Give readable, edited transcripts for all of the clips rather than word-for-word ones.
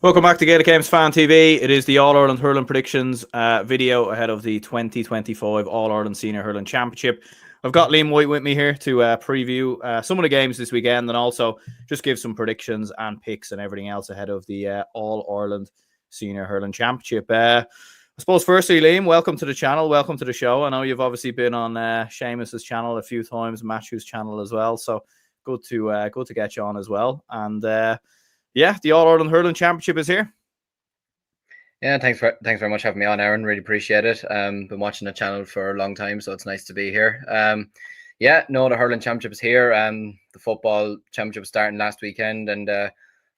Welcome back to Gaelic Games Fan TV. It is the All-Ireland Hurling Predictions video ahead of the 2025 All-Ireland Senior Hurling Championship. I've got Liam White with me here to preview some of the games this weekend and also just give some predictions and picks and everything else ahead of the All-Ireland Senior Hurling Championship. I suppose firstly, Liam, welcome to the channel. Welcome to the show. I know you've obviously been on Seamus's channel a few times, Matthew's channel as well. So good to get you on as well. And yeah, the All-Ireland Hurling Championship is here. Yeah, thanks very much for having me on, Aaron. Really appreciate it. Been watching the channel for a long time, so it's nice to be here. The Hurling Championship is here. The football championship was starting last weekend, and I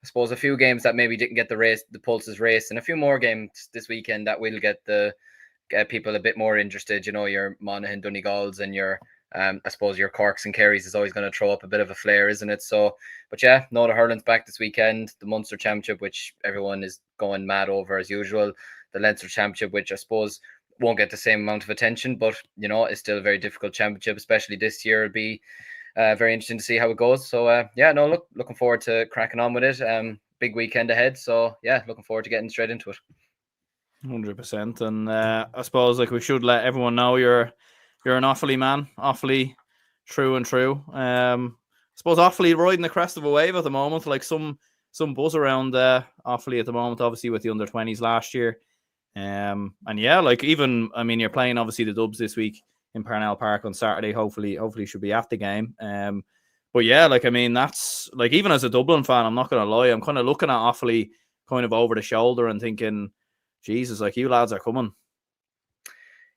suppose a few games that maybe didn't get the pulses race, and a few more games this weekend that will get people a bit more interested. You know, your Monaghan, Donegals, and your I suppose your Corks and Kerrys is always going to throw up a bit of a flair, isn't it? So, but yeah, the Hurling's back this weekend. The Munster Championship, which everyone is going mad over as usual. The Leinster Championship, which I suppose won't get the same amount of attention, but you know, it's still a very difficult championship, especially this year. It'll be very interesting to see how it goes. So looking forward to cracking on with it. Big weekend ahead. So yeah, looking forward to getting straight into it. 100%. And I suppose we should let everyone know you're an Offaly man, Offaly true and true. I suppose Offaly riding the crest of a wave at the moment, like some buzz around Offaly at the moment, obviously with the under-20s last year. And yeah, you're playing obviously the Dubs this week in Parnell Park on Saturday. Hopefully should be at the game. But yeah, that's even as a Dublin fan, I'm not gonna lie, I'm kind of looking at Offaly kind of over the shoulder and thinking, Jesus, you lads are coming.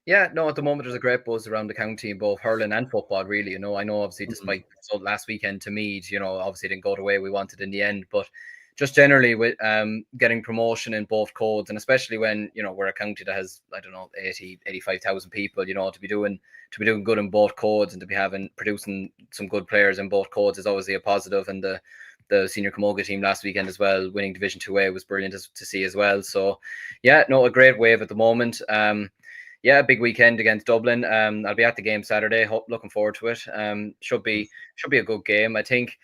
Yeah, no, at the moment there's a great buzz around the county in both hurling and football, really. You know, I know obviously despite the result last weekend to Meath, you know, obviously didn't go the way we wanted in the end, but just generally with getting promotion in both codes, and especially when, you know, we're a county that has, 85,000 people, you know, to be doing good in both codes and to be producing some good players in both codes is obviously a positive. And the senior Camoga team last weekend as well, winning Division 2A was brilliant to see as well. So yeah, no, a great wave at the moment. Yeah, big weekend against Dublin. I'll be at the game Saturday. Looking forward to it. Should be a good game. I think,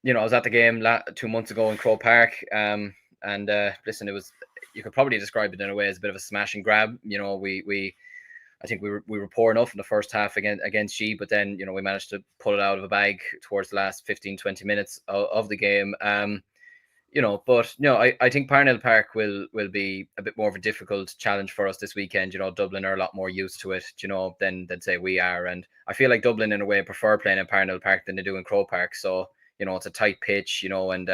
you know, I was at the game 2 months ago in Croke Park. Listen, you could probably describe it in a way as a bit of a smash and grab. You know, I think we were poor enough in the first half against G, but then, you know, we managed to pull it out of a bag towards the last 15-20 minutes of the game. I think Parnell Park will be a bit more of a difficult challenge for us this weekend. You know, Dublin are a lot more used to it, you know, than say we are. And I feel like Dublin in a way prefer playing in Parnell Park than they do in Croke Park. So, you know, it's a tight pitch, you know, and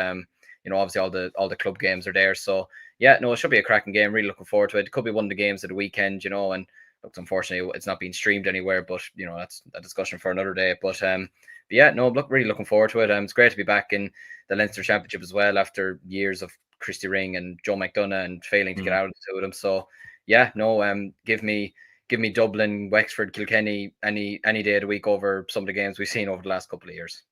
obviously all the club games are there. So yeah, no, it should be a cracking game. Really looking forward to it. It could be one of the games of the weekend, you know, and look, unfortunately it's not being streamed anywhere, but you know, that's a discussion for another day. But yeah, no, really looking forward to it. It's great to be back in the Leinster Championship as well after years of Christy Ring and Joe McDonough and failing to get out of the two of them. So yeah, no, give me Dublin, Wexford, Kilkenny any day of the week over some of the games we've seen over the last couple of years.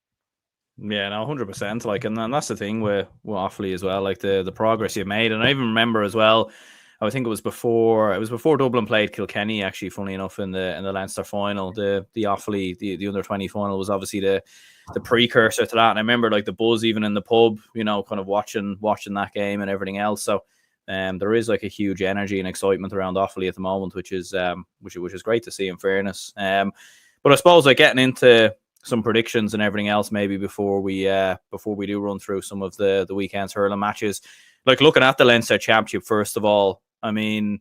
Yeah, no, 100%. And that's the thing with Offaly as well, the progress you've made. And I even remember as well, I think it was before Dublin played Kilkenny, actually, funnily enough, in the Leinster final. The Offaly, the under-20 final was obviously the precursor to that. And I remember the buzz even in the pub, you know, kind of watching that game and everything else. So there is a huge energy and excitement around Offaly at the moment, which is great to see, in fairness. But I suppose getting into some predictions and everything else maybe before we do run through some of the weekend's hurling matches. Looking at the Leinster Championship, first of all, I mean,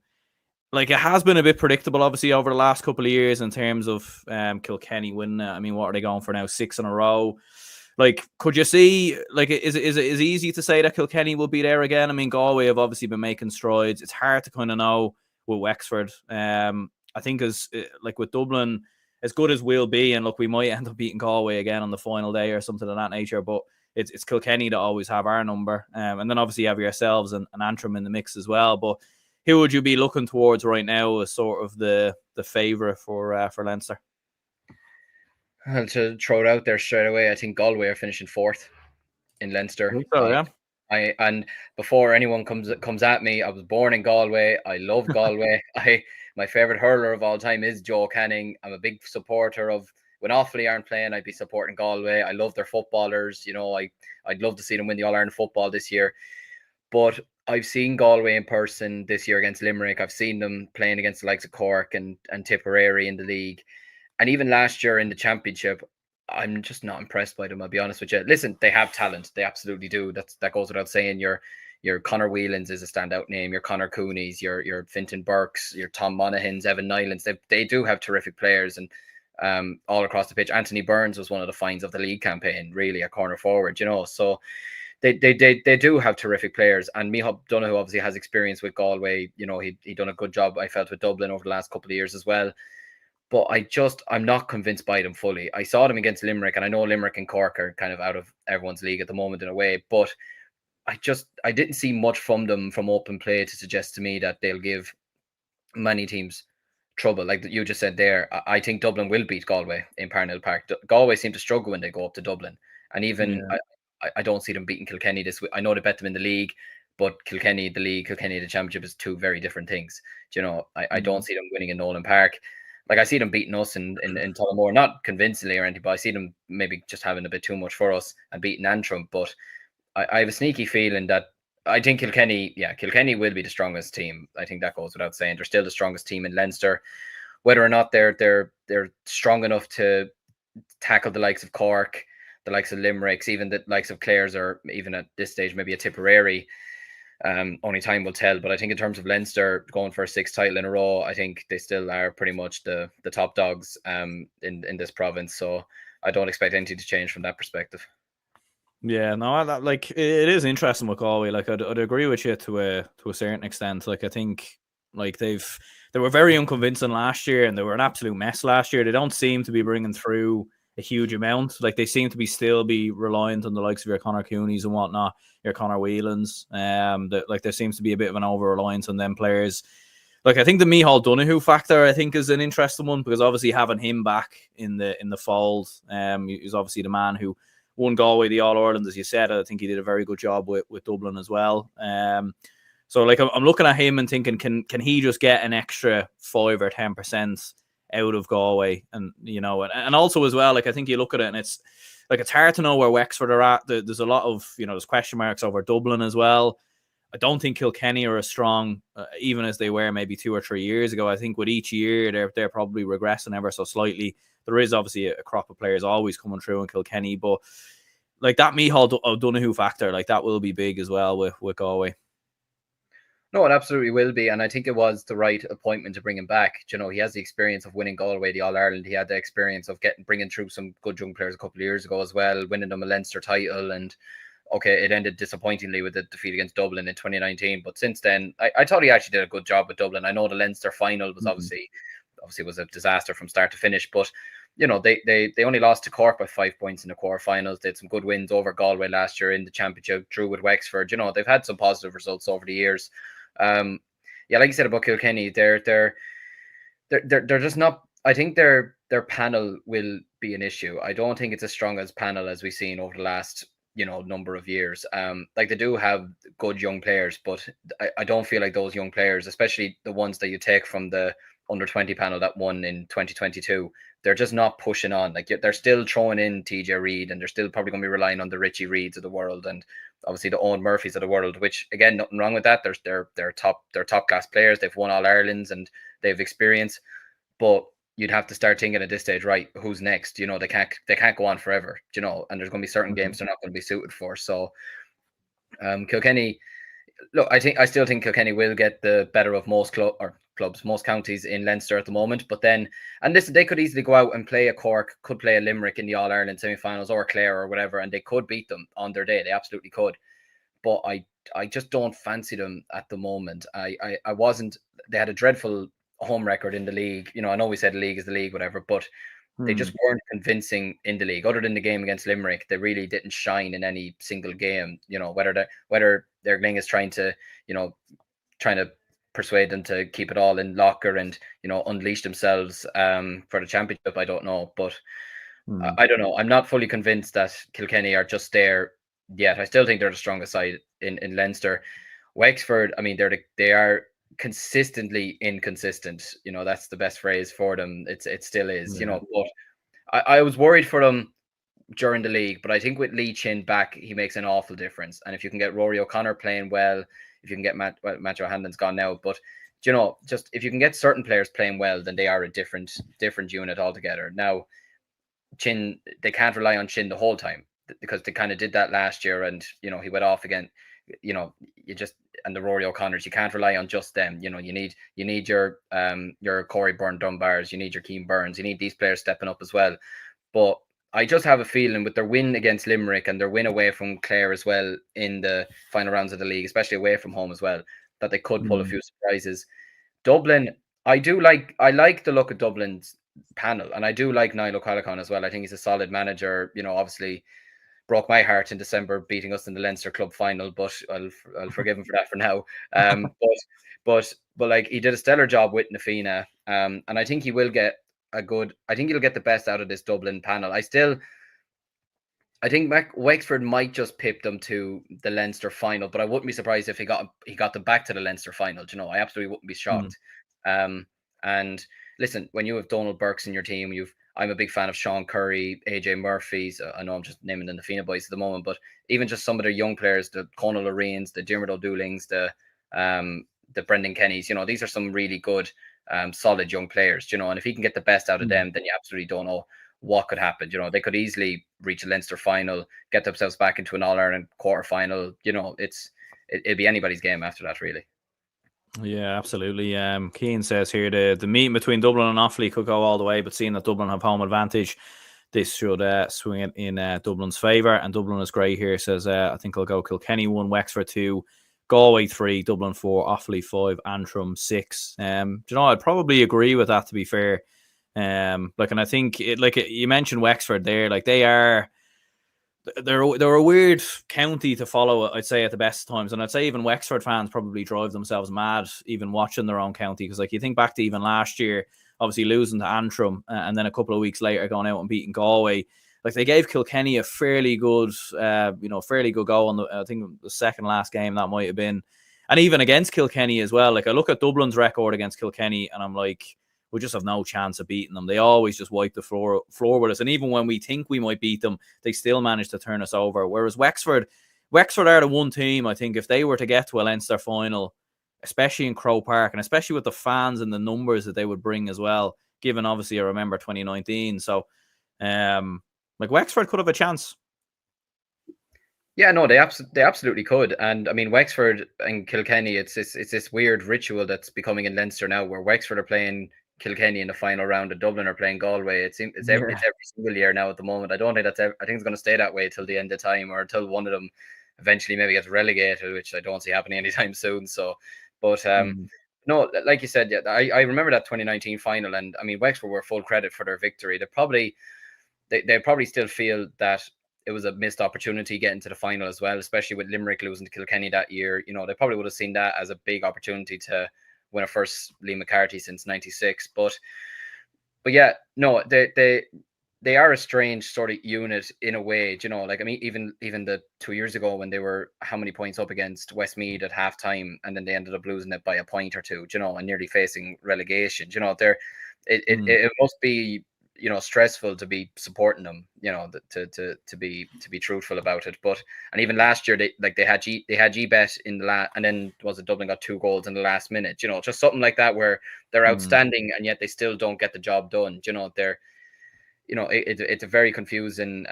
it has been a bit predictable, obviously, over the last couple of years in terms of Kilkenny winning it. I mean, what are they going for now? 6 in a row. Could you see, is it easy to say that Kilkenny will be there again? I mean, Galway have obviously been making strides. It's hard to kind of know with Wexford. I think with Dublin, as good as we'll be, and look, we might end up beating Galway again on the final day or something of that nature, but it's Kilkenny that always have our number. And then obviously you have yourselves and Antrim in the mix as well. But who would you be looking towards right now as sort of the favourite for Leinster? Well, to throw it out there straight away, I think Galway are finishing 4th in Leinster. Yeah. And before anyone comes at me, I was born in Galway. I love Galway. My favourite hurler of all time is Joe Canning. I'm a big supporter of, when Offaly aren't playing, I'd be supporting Galway. I love their footballers. You know, I'd love to see them win the All-Ireland football this year. But I've seen Galway in person this year against Limerick. I've seen them playing against the likes of Cork and Tipperary in the league. And even last year in the championship, I'm just not impressed by them. I'll be honest with you. Listen, they have talent. They absolutely do. That goes without saying. Your Connor Whelans is a standout name. Your Connor Cooney's, your Fintan Burks, your Tom Monaghan's, Evan Nylands. They do have terrific players, and all across the pitch. Anthony Burns was one of the finds of the league campaign, really a corner forward. So they do have terrific players, and Micheál Donoghue obviously has experience with Galway. He done a good job, I felt, with Dublin over the last couple of years as well. But I'm not convinced by them fully. I saw them against Limerick, and I know Limerick and Cork are kind of out of everyone's league at the moment in a way, but I didn't see much from them from open play to suggest to me that they'll give many teams trouble. Like you just said there, I think Dublin will beat Galway in Parnell Park. Galway seem to struggle when they go up to Dublin, and even I don't see them beating Kilkenny this week. I know they bet them in the league, but Kilkenny, the league, Kilkenny, the championship is two very different things. I don't see them winning in Nolan Park. Like I see them beating us in Tullamore, not convincingly or anything, but I see them maybe just having a bit too much for us and beating Antrim. But I have a sneaky feeling that I think Kilkenny will be the strongest team. I think that goes without saying. They're still the strongest team in Leinster. Whether or not they're strong enough to tackle the likes of Cork, the likes of Limericks, even the likes of Clares, or even at this stage maybe a Tipperary, only time will tell. But I think in terms of Leinster going for a sixth title in a row, I think they still are pretty much the top dogs in this province. So I don't expect anything to change from that perspective. Yeah, no, like it is interesting with Galway. Like I'd agree with you to a certain extent. Like I think like they were very unconvincing last year, and they were an absolute mess last year. They don't seem to be bringing through a huge amount. Like they seem to be still be reliant on the likes of your Connor Coonies and whatnot, your Connor Whelans. Like there seems to be a bit of an over reliance on them players. Like I think the Micheál Donoghue factor, I think, is an interesting one, because obviously having him back in the fold, he's obviously the man who won Galway the All Ireland, as you said. I think he did a very good job with Dublin as well. So like I'm looking at him and thinking, can he just get an extra 5 or 10% out of Galway? And and also as well, like I think you look at it and it's hard to know where Wexford are at. There's a lot of there's question marks over Dublin as well. I don't think Kilkenny are as strong, even as they were maybe 2 or 3 years ago. I think with each year they're probably regressing ever so slightly. There is obviously a crop of players always coming through in Kilkenny, but like that Micheál Donoghue factor, like that will be big as well with Galway. No, it absolutely will be, and I think it was the right appointment to bring him back. He has the experience of winning Galway the All Ireland. He had the experience of bringing through some good young players a couple of years ago as well, winning them a Leinster title. And okay, it ended disappointingly with the defeat against Dublin in 2019. But since then, I thought he actually did a good job with Dublin. I know the Leinster final was obviously was a disaster from start to finish, but they only lost to Cork by 5 points in the quarterfinals. They had some good wins over Galway last year in the championship, drew with Wexford. They've had some positive results over the years. Like you said about Kilkenny, they're just not. I think their panel will be an issue. I don't think it's as strong as panel as we've seen over the last number of years. Like they do have good young players, but I don't feel like those young players, especially the ones that you take from the under 20 panel that won in 2022, they're just not pushing on. Like they're still throwing in TJ Reid, and they're still probably going to be relying on the Richie Reeds of the world, and obviously the Owen Murphys of the world, which again, nothing wrong with that. They're top class players. They've won All Irelands and they've experience, but you'd have to start thinking at this stage, right, who's next? They can't go on forever, and there's going to be certain games they're not going to be suited for. So Kilkenny, look, I still think Kilkenny will get the better of most clubs, most counties in Leinster at the moment. But then, and listen, they could easily go out and play a Cork, could play a Limerick in the All Ireland semi-finals, or Clare or whatever, and they could beat them on their day. They absolutely could. But I just don't fancy them at the moment. I wasn't. They had a dreadful home record in the league. I know we said the league is the league, whatever, but they just weren't convincing in the league. Other than the game against Limerick, they really didn't shine in any single game. Whether their Gling is trying to persuade them to keep it all in locker and unleash themselves for the championship, I don't know. But I don't know. I'm not fully convinced that Kilkenny are just there yet. I still think they're the strongest side in Leinster. Wexford, I mean, they are consistently inconsistent. That's the best phrase for them. It still is. But I was worried for them during the league, but I think with Lee Chin back, he makes an awful difference. And if you can get Rory O'Connor playing well, if you can get Matt Johansen's gone now, but just if you can get certain players playing well, then they are a different unit altogether. Now, Chin, they can't rely on Chin the whole time because they kind of did that last year, and he went off again. And the Rory O'Connors, you can't rely on just them. You need your Corey Byrne Dunbars, you need your Keane Burns, you need these players stepping up as well. But I just have a feeling with their win against Limerick and their win away from Clare as well in the final rounds of the league, especially away from home as well, that they could pull a few surprises. Dublin, I like the look of Dublin's panel, and I do like Niall O'Callaghan as well. I think he's a solid manager. Obviously broke my heart in December beating us in the Leinster Club final, but I'll forgive him for that for now. But like he did a stellar job with Na Fianna, and I think he will get I think he'll get the best out of this Dublin panel. I think Wexford might just pip them to the Leinster final, but I wouldn't be surprised if he got them back to the Leinster final. I absolutely wouldn't be shocked. And listen, when you have Donald Burks in your team, I'm a big fan of Sean Curry, AJ Murphy's. I know I'm just naming the Fina boys at the moment, but even just some of their young players, the Conal Loreens, the Diarmuid O'Doolings, the Brendan Kennys, these are some really good, solid young players, and if he can get the best out of them, then you absolutely don't know what could happen. They could easily reach a Leinster final, get themselves back into an All-Ireland quarter final. It'd be anybody's game after that, really. Yeah, absolutely. Keane says here the meeting between Dublin and Offaly could go all the way, but seeing that Dublin have home advantage, this should swing it in Dublin's favour. And Dublin is great here. Says I think I'll go Kilkenny 1, Wexford 2, Galway 3, Dublin 4, Offaly 5, Antrim 6. I'd probably agree with that, to be fair. And I think you mentioned Wexford there, they're a weird county to follow, I'd say, at the best times. And I'd say even Wexford fans probably drive themselves mad even watching their own county. Because you think back to even last year, obviously losing to Antrim and then a couple of weeks later going out and beating Galway. They gave Kilkenny a fairly good go on I think the second last game that might have been. And even against Kilkenny as well. I look at Dublin's record against Kilkenny and I'm like, we just have no chance of beating them. They always just wipe the floor with us. And even when we think we might beat them, they still manage to turn us over. Whereas Wexford are the one team, I think, if they were to get to a Leinster final, especially in Croke Park, and especially with the fans and the numbers that they would bring as well, given obviously I remember 2019. So Wexford could have a chance. Yeah, no, they absolutely could. And I mean, Wexford and Kilkenny, it's this weird ritual that's becoming in Leinster now, where Wexford are playing Kilkenny in the final round, and Dublin are playing Galway. It's every single year now at the moment. I don't think I think it's going to stay that way till the end of time, or until one of them eventually maybe gets relegated, which I don't see happening anytime soon. So, but no, like you said, yeah, I remember that 2019 final, and I mean, Wexford were full credit for their victory. They probably still feel that it was a missed opportunity getting to the final as well, especially with Limerick losing to Kilkenny that year. They probably would have seen that as a big opportunity to win a first Liam McCarthy since '96. But yeah, no, they are a strange sort of unit in a way. I mean, even the 2 years ago when they were how many points up against Westmeath at halftime, and then they ended up losing it by a point or two. And nearly facing relegation. It must be stressful to be supporting them, to be truthful about it. And even last year they had G-Bet in the last, and then Dublin got 2 goals in the last minute, just something like that where they're outstanding and yet they still don't get the job done. They're it's a very confusing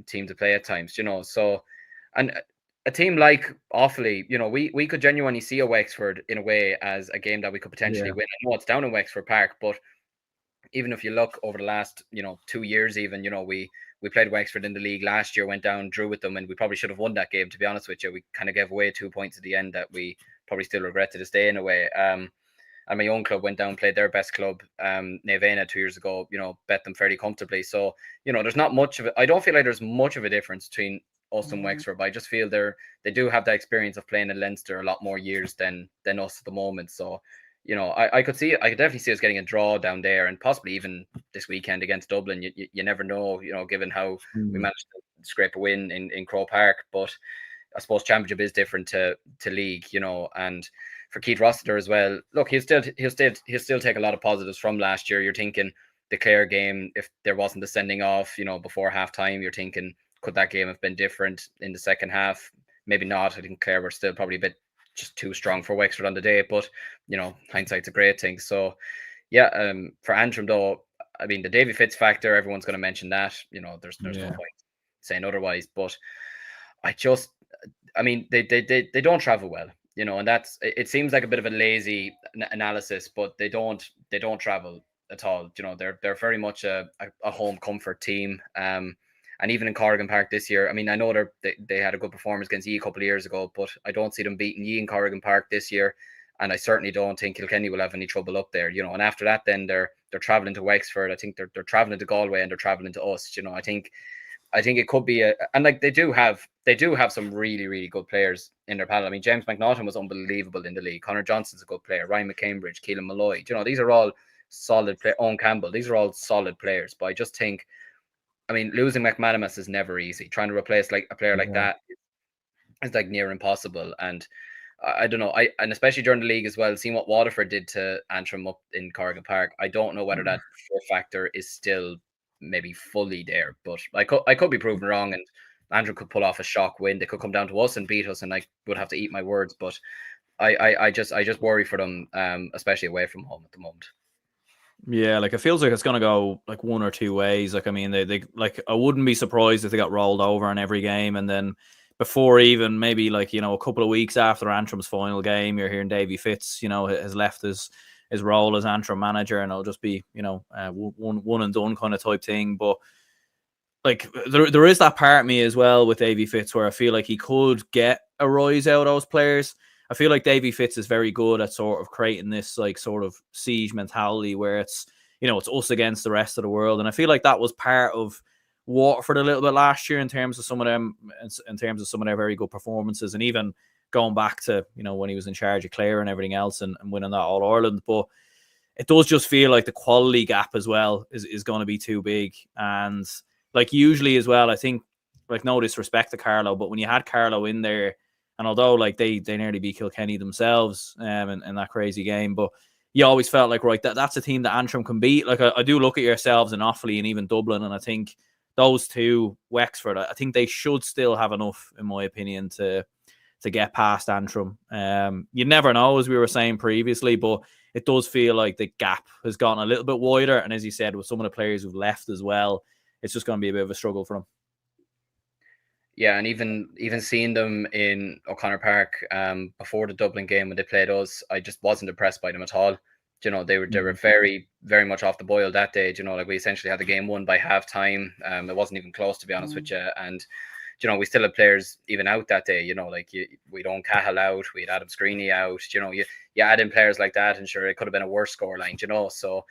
team to play at times, so, and a team like Offaly, we could genuinely see a Wexford in a way as a game that we could potentially win. I know it's down in Wexford Park, but even if you look over the last 2 years, even we played Wexford in the league last year, went down, drew with them, and we probably should have won that game, to be honest with you. We kind of gave away 2 points at the end that we probably still regret to this day in a way. And my own club went down, played their best club, Nevena, 2 years ago, bet them fairly comfortably. So there's not much of it. I don't feel like there's much of a difference between us and Wexford, but I just feel they do have that experience of playing in Leinster a lot more years than us at the moment. So I could definitely see us getting a draw down there, and possibly even this weekend against Dublin. You never know, given how we managed to scrape a win in Croke Park. But I suppose championship is different to league, and for Keith Rossiter as well. Look, he'll still take a lot of positives from last year. You're thinking the Clare game, if there wasn't the sending off, before halftime, you're thinking, could that game have been different in the second half? Maybe not. I think Clare were still probably a bit just too strong for Wexford on the day, but hindsight's a great thing. So yeah, for Antrim though, I mean the Davy Fitz factor, everyone's going to mention that. There's no point saying otherwise. But I mean they don't travel well, and it seems like a bit of a lazy analysis, but they don't travel at all. They're very much a home comfort team. And even in Corrigan Park this year, I mean, I know they had a good performance against Yee a couple of years ago, but I don't see them beating Yee in Corrigan Park this year. And I certainly don't think Kilkenny will have any trouble up there, And after that, then they're traveling to Wexford. I think they're traveling to Galway and they're traveling to us. I think it could be and like they do have some really, really good players in their panel. I mean, James McNaughton was unbelievable in the league. Connor Johnson's a good player. Ryan McCambridge, Keelan Malloy. These are all solid players. Owen Campbell. These are all solid players. But I just think, I mean, losing McManamas is never easy. Trying to replace like a player like that is like near impossible. And I don't know. And especially during the league as well, seeing what Waterford did to Antrim up in Corrigan Park, I don't know whether that fear factor is still maybe fully there. But I could be proven wrong, and Antrim could pull off a shock win. They could come down to us and beat us, and I would have to eat my words. But I just worry for them, especially away from home at the moment. Yeah, like it feels like it's gonna go like one or two ways. Like I mean, they like I wouldn't be surprised if they got rolled over in every game, and then before even maybe like a couple of weeks after Antrim's final game, you're hearing Davy Fitz has left his role as Antrim manager, and it'll just be one and done kind of type thing. But like there is that part of me as well with Davy Fitz where I feel like he could get a rise out of those players. I feel like Davy Fitz is very good at sort of creating this like sort of siege mentality where it's it's us against the rest of the world, and I feel like that was part of Waterford a little bit last year in terms of some of their very good performances, and even going back to when he was in charge of Clare and everything else and winning that All Ireland. But it does just feel like the quality gap as well is going to be too big, and like usually as well, I think like no disrespect to Carlo, but when you had Carlo in there. And although like they nearly beat Kilkenny themselves in that crazy game, but you always felt like that's a team that Antrim can beat. Like I do look at yourselves in Offaly and even Dublin, and I think those two, Wexford, I think they should still have enough, in my opinion, to get past Antrim. You never know, as we were saying previously, but it does feel like the gap has gotten a little bit wider. And as you said, with some of the players who've left as well, it's just going to be a bit of a struggle for them. Yeah, and even seeing them in O'Connor Park before the Dublin game when they played us, I just wasn't impressed by them at all. They were very, very much off the boil that day. Like we essentially had the game won by half time. It wasn't even close, to be honest with you. And we still had players even out that day. We don't Cahill out, we had Adam Screeney out. You add in players like that, and sure, it could have been a worse scoreline. So.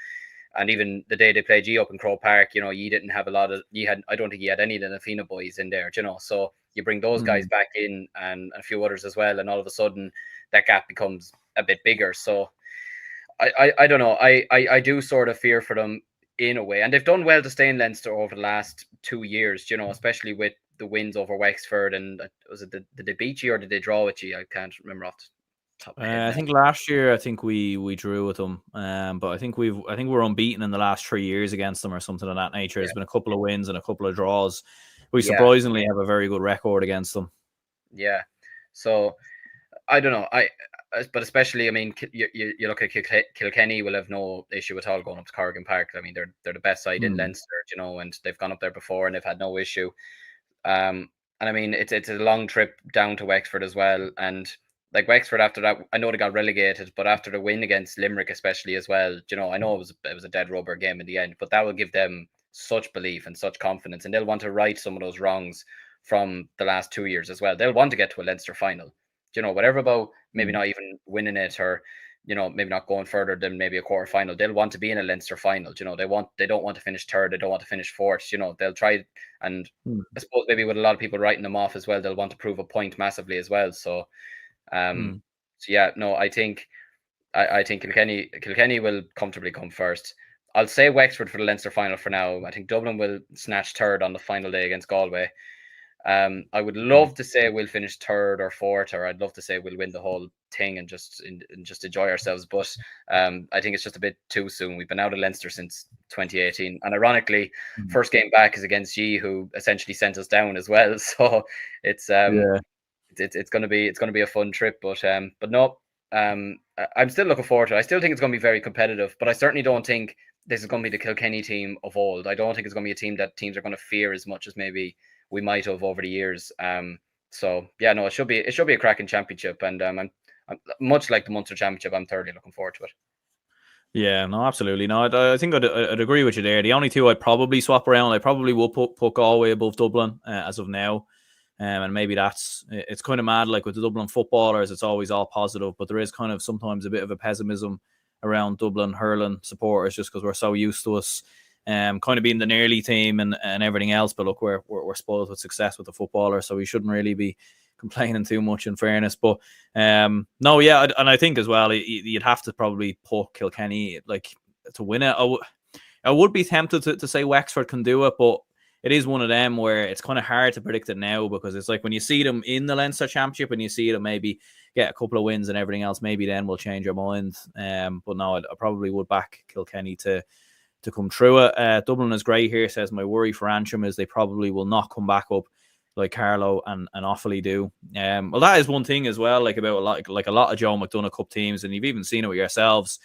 And even the day they played G up in Croke Park, you didn't have a lot of. I don't think you had any of the Nafina boys in there, So you bring those guys back in and a few others as well, and all of a sudden that gap becomes a bit bigger. So I don't know. I do sort of fear for them in a way, and they've done well to stay in Leinster over the last 2 years. Especially with the wins over Wexford, and did they beat you or did they draw with you? I can't remember off the top of my head. I think last year we drew with them, but I think we're unbeaten in the last 3 years against them or something of that nature. There's been a couple of wins and a couple of draws. We surprisingly have a very good record against them. Yeah, so I don't know. But especially, I mean, you look at Kilkenny will have no issue at all going up to Corrigan Park. I mean, they're the best side in Leinster, and they've gone up there before and they've had no issue. And I mean, it's a long trip down to Wexford as well, and like Wexford after that, I know they got relegated, but after the win against Limerick, especially as well, I know it was a dead rubber game in the end, but that will give them such belief and such confidence, and they'll want to right some of those wrongs from the last 2 years as well. They'll want to get to a Leinster final, whatever about maybe not even winning it or maybe not going further than maybe a quarter final. They'll want to be in a Leinster final. They don't want to finish third. They don't want to finish fourth. They'll try, and I suppose maybe with a lot of people writing them off as well, they'll want to prove a point massively as well. So. So yeah, no, I think Kilkenny will comfortably come first. I'll say Wexford for the Leinster final for now. I think Dublin will snatch third on the final day against Galway. I would love to say we'll finish third or fourth, or I'd love to say we'll win the whole thing and just enjoy ourselves. But I think it's just a bit too soon. We've been out of Leinster since 2018, and ironically, first game back is against G, who essentially sent us down as well. So it's it's going to be a fun trip. But no, I'm still looking forward to it. I still think it's going to be very competitive, but I certainly don't think this is going to be the Kilkenny team of old. I don't think it's going to be a team that teams are going to fear as much as maybe we might have over the years. So yeah, no, it should be a cracking championship, and I'm much like the Munster Championship. I'm thoroughly looking forward to it. Yeah, no, absolutely. No, I think I'd agree with you there. The only two I'd probably swap around, I probably will put Galway above Dublin as of now. And maybe it's kind of mad, like with the Dublin footballers, it's always all positive, but there is kind of sometimes a bit of a pessimism around Dublin hurling supporters just because we're so used to us kind of being the nearly team and everything else. But look, we're spoiled with success with the footballer, so we shouldn't really be complaining too much in fairness. But no, yeah, and I think as well, you'd have to probably put Kilkenny like to win it. I would be tempted to say Wexford can do it, but it is one of them where it's kind of hard to predict it now because it's like when you see them in the Leinster Championship and you see them maybe get a couple of wins and everything else, maybe then we'll change our mind. But no, I probably would back Kilkenny to come through it. Dublin is great here, says my worry for Antrim is they probably will not come back up like Carlow and Offaly do. Well, that is one thing as well, like about a lot of Joe McDonagh Cup teams, and you've even seen it with yourselves.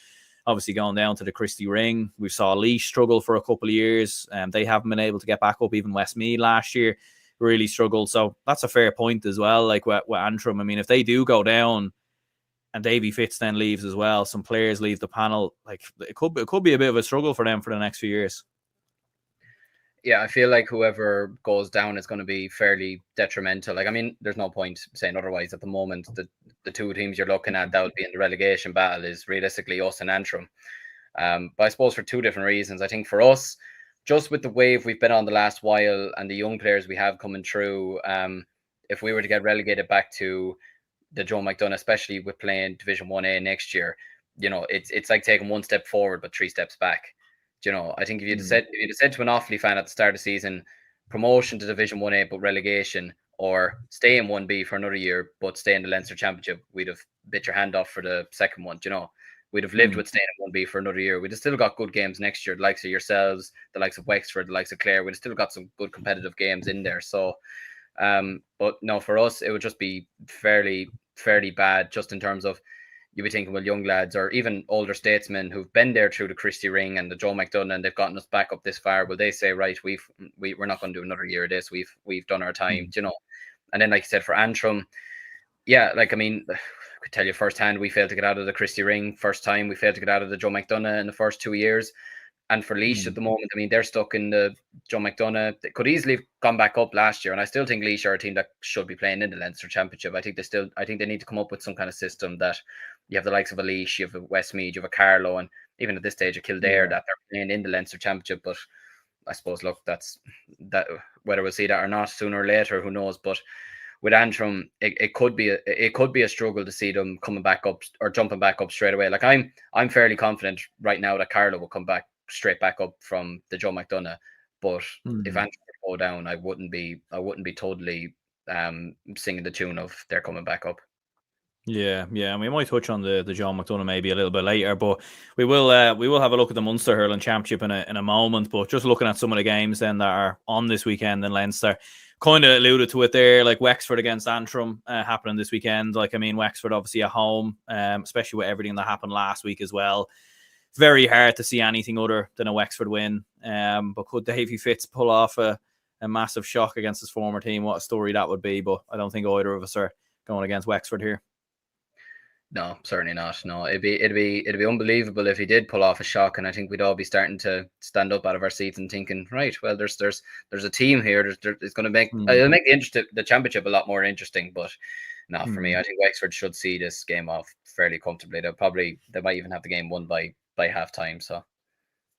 Obviously, going down to the Christie Ring, we saw Laois struggle for a couple of years. They haven't been able to get back up. Even Westmeath last year really struggled. So that's a fair point as well. Like with Antrim, I mean, if they do go down and Davy Fitz then leaves as well, some players leave the panel. Like it could be a bit of a struggle for them for the next few years. Yeah, I feel like whoever goes down is going to be fairly detrimental. Like, I mean, there's no point saying otherwise at the moment. The two teams you're looking at that would be in the relegation battle is realistically us and Antrim. But I suppose for two different reasons. I think for us, just with the wave we've been on the last while and the young players we have coming through, if we were to get relegated back to the Joe McDonagh, especially with playing Division 1A next year, you know, it's like taking one step forward but three steps back. You know, I think if you'd said to an Offaly fan at the start of the season, promotion to Division 1A but relegation, or stay in 1B for another year but stay in the Leinster Championship, we'd have bit your hand off for the second one. You know, we'd have lived with staying in 1B for another year. We'd have still got good games next year, the likes of yourselves, the likes of Wexford, the likes of Clare. We'd have still got some good competitive games in there. So, but no, for us, it would just be fairly bad just in terms of you'd be thinking, well, young lads or even older statesmen who've been there through the Christie Ring and the Joe McDonagh and they've gotten us back up this far. Well, they say, right, we're not going to do another year of this. We've done our time, you know. And then, like you said, for Antrim, yeah, like I mean, I could tell you firsthand, we failed to get out of the Christie Ring first time. We failed to get out of the Joe McDonagh in the first 2 years. And for Laois at the moment, I mean, they're stuck in the Joe McDonagh. They could easily have gone back up last year. And I still think Laois are a team that should be playing in the Leinster Championship. I think they need to come up with some kind of system that you have the likes of a Laois, you have a Westmeath, you have a Carlow, and even at this stage a Kildare that they're playing in the Leinster Championship. But I suppose, look, that's whether we'll see that or not sooner or later, who knows. But with Antrim, it could be a struggle to see them coming back up or jumping back up straight away. Like I'm fairly confident right now that Carlow will come back straight back up from the Joe McDonagh. But if Antrim go down, I wouldn't be totally singing the tune of they're coming back up. Yeah, and we might touch on the John McDonagh maybe a little bit later, but we will have a look at the Munster Hurling Championship in a moment. But just looking at some of the games then that are on this weekend in Leinster, kind of alluded to it there, like Wexford against Antrim happening this weekend. Like, I mean, Wexford obviously at home, especially with everything that happened last week as well. Very hard to see anything other than a Wexford win. But could Davy Fitz pull off a massive shock against his former team? What a story that would be. But I don't think either of us are going against Wexford here. No, certainly not. No, it'd be unbelievable if he did pull off a shock, and I think we'd all be starting to stand up out of our seats and thinking, right, well, there's a team here. It's going to make it'll make the championship a lot more interesting. But no, for me, I think Wexford should see this game off fairly comfortably. They might even have the game won by half time. So.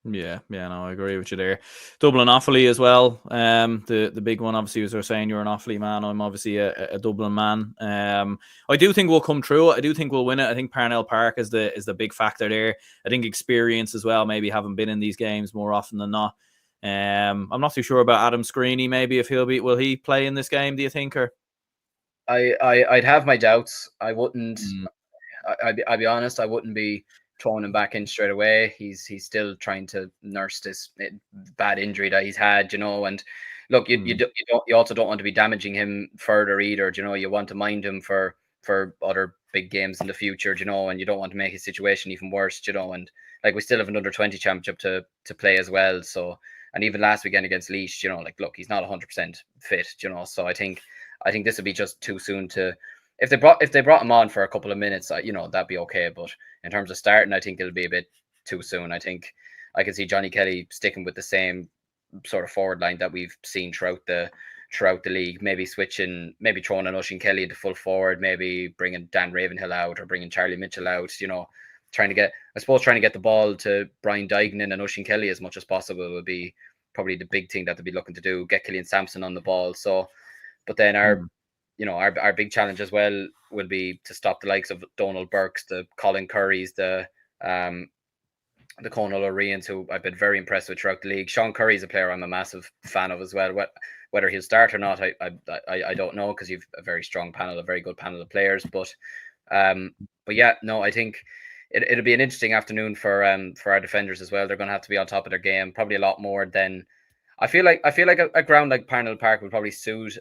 Yeah, no, I agree with you there. Dublin Offaly as well. The big one, obviously, as we're saying, you're an Offaly man. I'm obviously a Dublin man. I do think we'll come through. I do think we'll win it. I think Parnell Park is the big factor there. I think experience as well, maybe having been in these games more often than not. I'm not too sure about Adam Screeney. Maybe if will he play in this game? Do you think? Or I'd have my doubts. I wouldn't. Mm. I'll be honest. I wouldn't be throwing him back in straight away. He's still trying to nurse this bad injury that he's had, And look, you also don't want to be damaging him further either. You want to mind him for other big games in the future, and you don't want to make his situation even worse, And like we still have an under-20 championship to play as well. So, and even last weekend against Laois, look, he's not 100% fit, So I think this would be just too soon to. If they brought him on for a couple of minutes, that'd be okay. But in terms of starting, I think it'll be a bit too soon. I think I can see Johnny Kelly sticking with the same sort of forward line that we've seen throughout the league. Maybe throwing an Oisin Kelly into full forward, maybe bringing Dan Ravenhill out or bringing Charlie Mitchell out. Trying to get the ball to Brian Dignan and Oisin Kelly as much as possible would be probably the big thing that they'd be looking to do. Get Killian Sampson on the ball. So, but then our big challenge as well will be to stop the likes of Donald Burks, the Colin Currys, the Conal O'Rians, who I've been very impressed with throughout the league. Sean Curry is a player I'm a massive fan of as well. Whether he'll start or not, I don't know, because you've a very strong panel, a very good panel of players. But yeah, no, I think it'll be an interesting afternoon for our defenders as well. They're going to have to be on top of their game, probably a lot more than I feel like a ground like Parnell Park would probably suit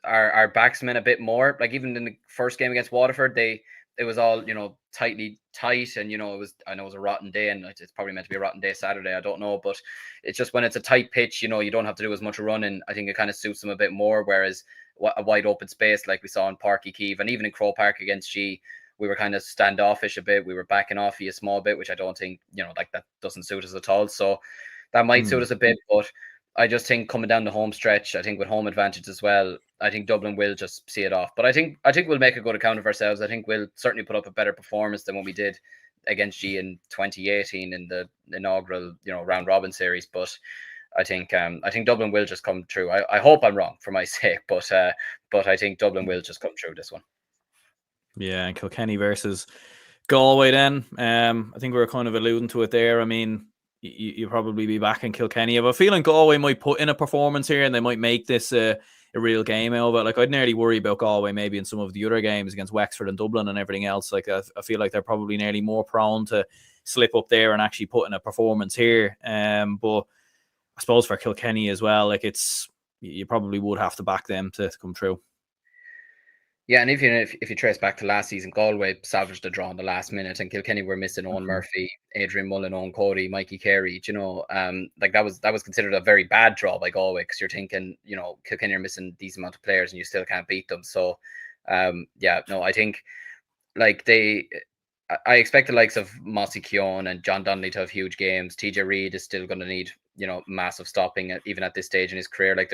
our backsmen a bit more. Like even in the first game against Waterford, it was all tight, and I know it was a rotten day, and it's probably meant to be a rotten day Saturday. I don't know, but it's just when it's a tight pitch, you don't have to do as much running. I think it kind of suits them a bit more. Whereas a wide open space like we saw in Parky Keeve and even in Crow Park against G, we were kind of standoffish a bit. We were backing off a small bit, which I don't think like that doesn't suit us at all. So that might suit us a bit, but I just think coming down the home stretch, I think with home advantage as well, I think Dublin will just see it off. But I think we'll make a good account of ourselves. I think we'll certainly put up a better performance than what we did against G in 2018 in the inaugural round robin series. But I think Dublin will just come through. I hope I'm wrong for my sake, but I think Dublin will just come through this one. Yeah, and Kilkenny versus Galway then. I think we were kind of alluding to it there. I mean, you'll probably be back in Kilkenny. I have a feeling Galway might put in a performance here and they might make this a real game out of it. Like, I'd nearly worry about Galway maybe in some of the other games against Wexford and Dublin and everything else. Like, I feel like they're probably nearly more prone to slip up there and actually put in a performance here. But I suppose for Kilkenny as well, like, you probably would have to back them to come through. Yeah, and if you trace back to last season, Galway salvaged the draw in the last minute, and Kilkenny were missing Owen Murphy, Adrian Mullen, Owen Cody, Mikey Carey. Like that was considered a very bad draw by Galway, because you're thinking, Kilkenny are missing these amount of players and you still can't beat them. So, yeah, no, I think like I expect the likes of Mossy Keown and John Donnelly to have huge games. TJ Reid is still going to need massive stopping even at this stage in his career. Like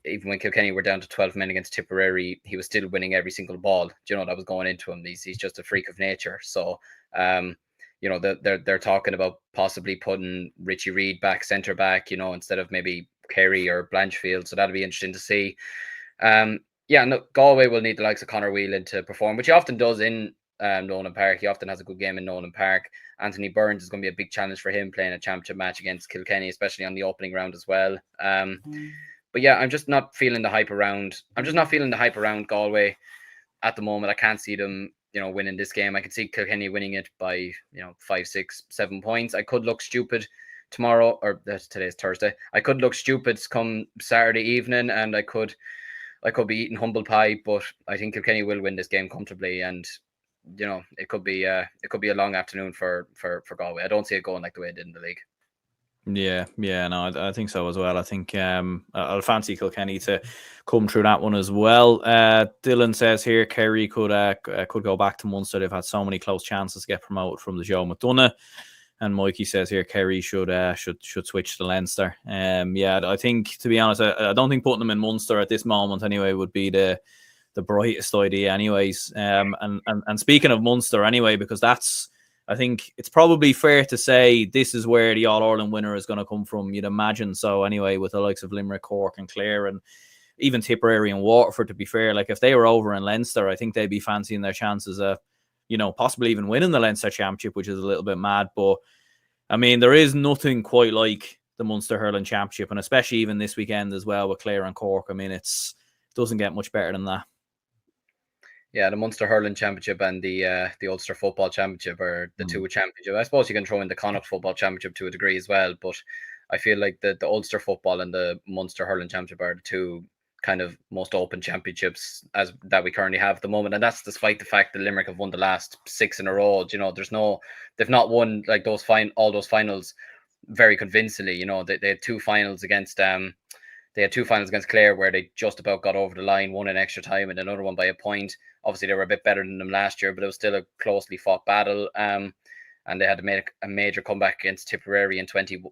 even when Kilkenny were down to 12 men against Tipperary, he was still winning every single ball. That was going into him. He's just a freak of nature. So, they're talking about possibly putting Richie Reid back centre back, instead of maybe Kerry or Blanchfield. So that'll be interesting to see. Yeah, no, Galway will need the likes of Conor Whelan to perform, which he often does in Nolan Park. He often has a good game in Nolan Park. Anthony Burns is going to be a big challenge for him playing a championship match against Kilkenny, especially on the opening round as well. But yeah, I'm just not feeling the hype around. Galway at the moment. I can't see them, winning this game. I could see Kilkenny winning it by 5, 6, 7 points. I could look stupid tomorrow, or today's Thursday. I could look stupid come Saturday evening, and I could be eating humble pie. But I think Kilkenny will win this game comfortably, and it could be a long afternoon for Galway. I don't see it going like the way it did in the league. Yeah, no, I think so as well. I think I'll fancy Kilkenny to come through that one as well. Dylan says here Kerry could go back to Munster. They've had so many close chances to get promoted from the Joe McDonough. And Mikey says here Kerry should switch to Leinster. Yeah, I think, to be honest, I don't think putting them in Munster at this moment anyway would be the brightest idea anyways. And speaking of Munster anyway, because I think it's probably fair to say this is where the All-Ireland winner is going to come from, you'd imagine. So anyway, with the likes of Limerick, Cork and Clare and even Tipperary and Waterford, to be fair, like if they were over in Leinster, I think they'd be fancying their chances of, possibly even winning the Leinster Championship, which is a little bit mad. But I mean, there is nothing quite like the Munster Hurling Championship, and especially even this weekend as well with Clare and Cork. I mean, it doesn't get much better than that. Yeah, the Munster Hurling Championship and the Ulster Football Championship are the two championships. I suppose you can throw in the Connacht Football Championship to a degree as well, but I feel like the Ulster Football and the Munster Hurling Championship are the two kind of most open championships as that we currently have at the moment, and that's despite the fact that Limerick have won the last 6 in a row. You know, they've not won like all those finals very convincingly. You know, they had two finals against Clare where they just about got over the line, one in extra time and another one by a point. Obviously, they were a bit better than them last year, but it was still a closely fought battle. And they had to make a major comeback against Tipperary in 21.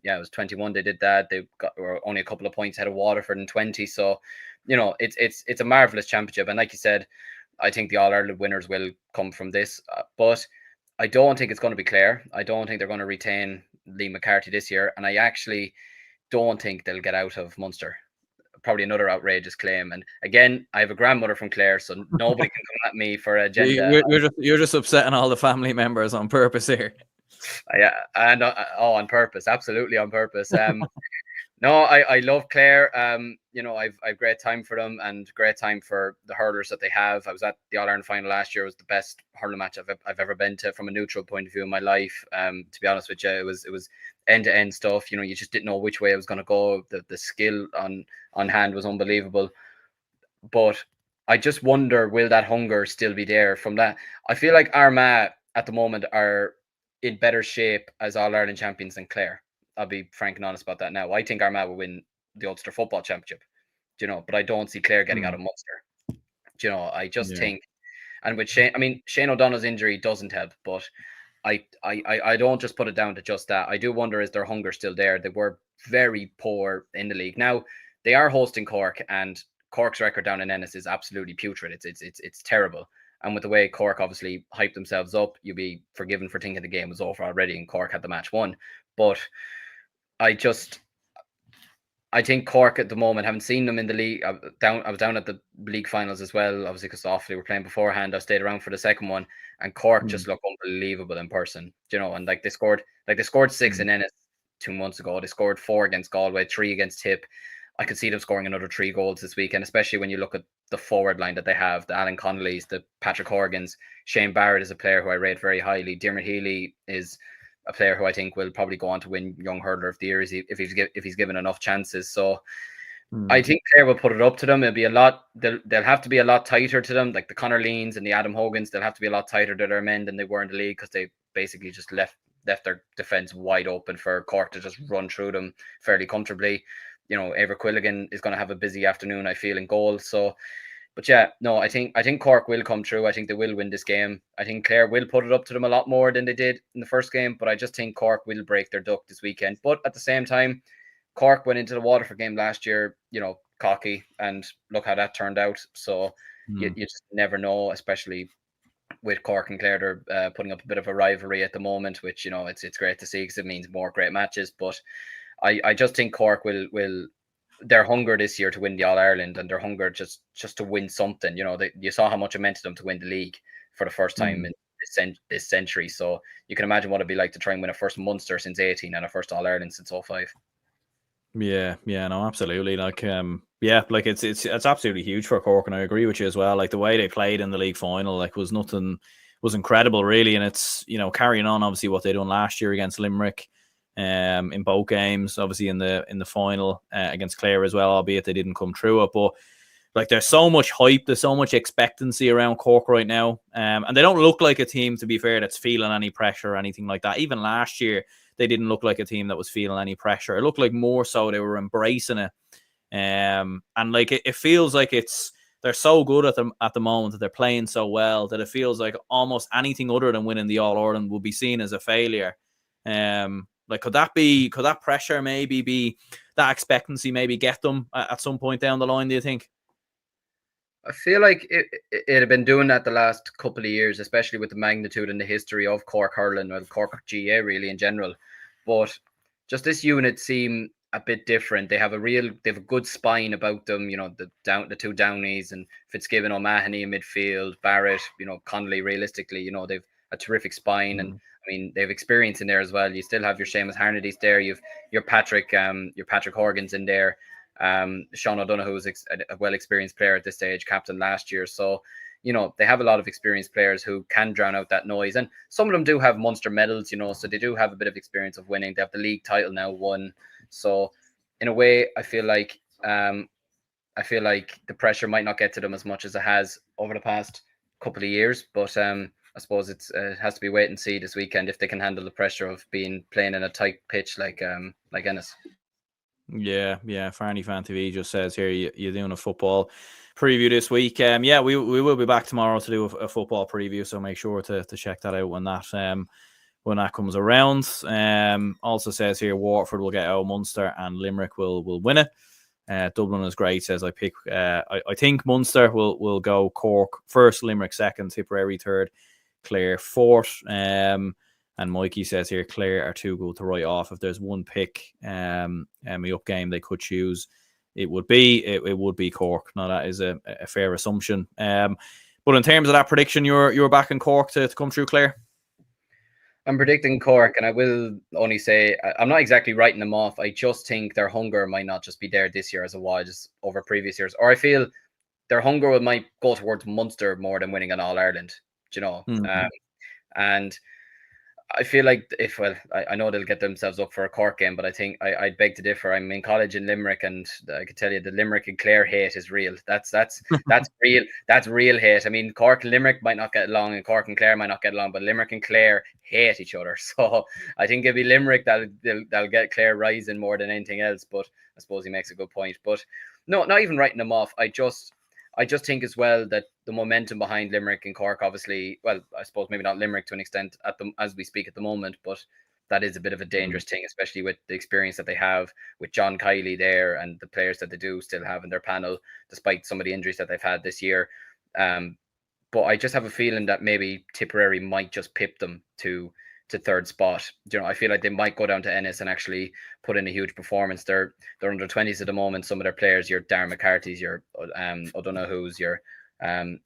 Yeah, it was 21. They did that. Were only a couple of points ahead of Waterford in 20. So, you know, it's a marvelous championship. And like you said, I think the All Ireland winners will come from this. But I don't think it's going to be Clare. I don't think they're going to retain Liam McCarthy this year. And I actually don't think they'll get out of Munster. Probably another outrageous claim. And again, I have a grandmother from Clare, so nobody can come at me for agenda. You're just upsetting all the family members on purpose here. Yeah, and on purpose, absolutely on purpose. No, I love Clare. You know, I've great time for them and great time for the hurlers that they have. I was at the All Ireland final last year. It was the best hurling match I've ever been to from a neutral point of view in my life. To be honest with you, it was end to end stuff. You know, you just didn't know which way it was going to go. The skill on hand was unbelievable. But I just wonder, will that hunger still be there from that? I feel like Armagh at the moment are in better shape as All Ireland champions than Clare. I'll be frank and honest about that now. I think Armagh will win the Ulster Football Championship, you know, but I don't see Clare getting out of Munster. You know, I just think, and with Shane O'Donnell's injury doesn't help, but I don't just put it down to just that. I do wonder, is their hunger still there? They were very poor in the league. Now they are hosting Cork, and Cork's record down in Ennis is absolutely putrid. It's terrible. And with the way Cork obviously hyped themselves up, you'd be forgiven for thinking the game was over already and Cork had the match won. But I think Cork at the moment, haven't seen them in the league. I was down at the league finals as well, obviously, because Offaly were playing beforehand. I stayed around for the second one, and Cork just looked unbelievable in person, you know. And they scored 6 in Ennis 2 months ago. They scored 4 against Galway, 3 against Tip. I could see them scoring another 3 goals this weekend, especially when you look at the forward line that they have: the Alan Connolly's, the Patrick Horgans. Shane Barrett is a player who I rate very highly. Diarmuid Healy is a player who I think will probably go on to win Young Hurler of the Year if he's given enough chances. So I think Clare will put it up to them. It'll be a lot. They'll have to be a lot tighter to them, like the Conor Leans and the Adam Hogans. They'll have to be a lot tighter to their men than they were in the league, because they basically just left their defense wide open for Cork to just run through them fairly comfortably. You know, Eibhear Quilligan is going to have a busy afternoon, I feel, in goal. So, but yeah, no, I think Cork will come through. I think they will win this game. I think Clare will put it up to them a lot more than they did in the first game, but I just think Cork will break their duck this weekend. But at the same time, Cork went into the Waterford game last year, you know, cocky, and look how that turned out. So you just never know, especially with Cork and Clare. They're putting up a bit of a rivalry at the moment, which, you know, it's great to see because it means more great matches. But I just think Cork will their hunger this year to win the All Ireland, and their hunger just to win something. You know, you saw how much it meant to them to win the league for the first time in this century. So you can imagine what it'd be like to try and win a first Munster since 18 and a first All Ireland since 05. Yeah, no, absolutely. Like, like it's absolutely huge for Cork, and I agree with you as well. Like the way they played in the league final, like was incredible, really. And it's, you know, carrying on obviously what they done last year against Limerick, in both games, obviously in the final against Clare as well, albeit they didn't come through it. But like, there's so much hype, there's so much expectancy around Cork right now, and they don't look like a team, to be fair, that's feeling any pressure or anything like that. Even last year, they didn't look like a team that was feeling any pressure. It looked like more so they were embracing it, and like it feels like they're so good at the moment, that they're playing so well, that it feels like almost anything other than winning the All Ireland will be seen as a failure. Like, could that pressure maybe be, that expectancy maybe get them at some point down the line, do you think? I feel like it had been doing that the last couple of years, especially with the magnitude and the history of Cork hurling, or Cork GA really in general. But just this unit seem a bit different. They have a good spine about them. You know, the two Downies and Fitzgibbon, O'Mahony in midfield, Barrett, you know, Connolly. Realistically, you know, they've a terrific spine, and I mean, they have experience in there as well. You still have your Seamus Harnady's there. You've your Patrick Horgan's in there. Sean O'Donoghue is a well-experienced player at this stage, captain last year. So, you know, they have a lot of experienced players who can drown out that noise. And some of them do have Munster medals, you know, so they do have a bit of experience of winning. They have the league title now won. So, in a way, I feel like the pressure might not get to them as much as it has over the past couple of years. But I suppose it has to be wait and see this weekend if they can handle the pressure of playing in a tight pitch like Ennis. Yeah. Farney Fan TV just says here you're doing a football preview this week. Yeah, we will be back tomorrow to do a football preview, so make sure to check that out when that comes around. Also says here Waterford will get out Munster and Limerick will win it. Dublin is great. Says I think Munster will go Cork first, Limerick second, Tipperary third, Clare fourth. And Mikey says here, Clare are too good to write off. If there's one pick, the up game they could choose, it would be Cork. Now that is a fair assumption. But in terms of that prediction, you're back in Cork to come through, Clare. I'm predicting Cork, and I will only say I'm not exactly writing them off. I just think their hunger might not just be there this year as it was over previous years, or I feel their hunger might go towards Munster more than winning an All Ireland. You know, and I feel like I know they'll get themselves up for a Cork game, but I think I'd beg to differ. I'm in college in Limerick, and I can tell you the Limerick and Clare hate is real. That's real. That's real hate. I mean, Cork and Limerick might not get along, and Cork and Clare might not get along, but Limerick and Clare hate each other. So I think it'll be Limerick that'll get Clare rising more than anything else. But I suppose he makes a good point. But no, not even writing them off. I just think as well that the momentum behind Limerick and Cork, obviously, well, I suppose maybe not Limerick to an extent as we speak at the moment, but that is a bit of a dangerous thing, especially with the experience that they have with John Kiley there and the players that they do still have in their panel, despite some of the injuries that they've had this year. But I just have a feeling that maybe Tipperary might just pip them to third spot. You know, I feel like they might go down to Ennis and actually put in a huge performance. They're under 20s at the moment. Some of their players, your Darren McCarthy's, your O'Donoghue's, your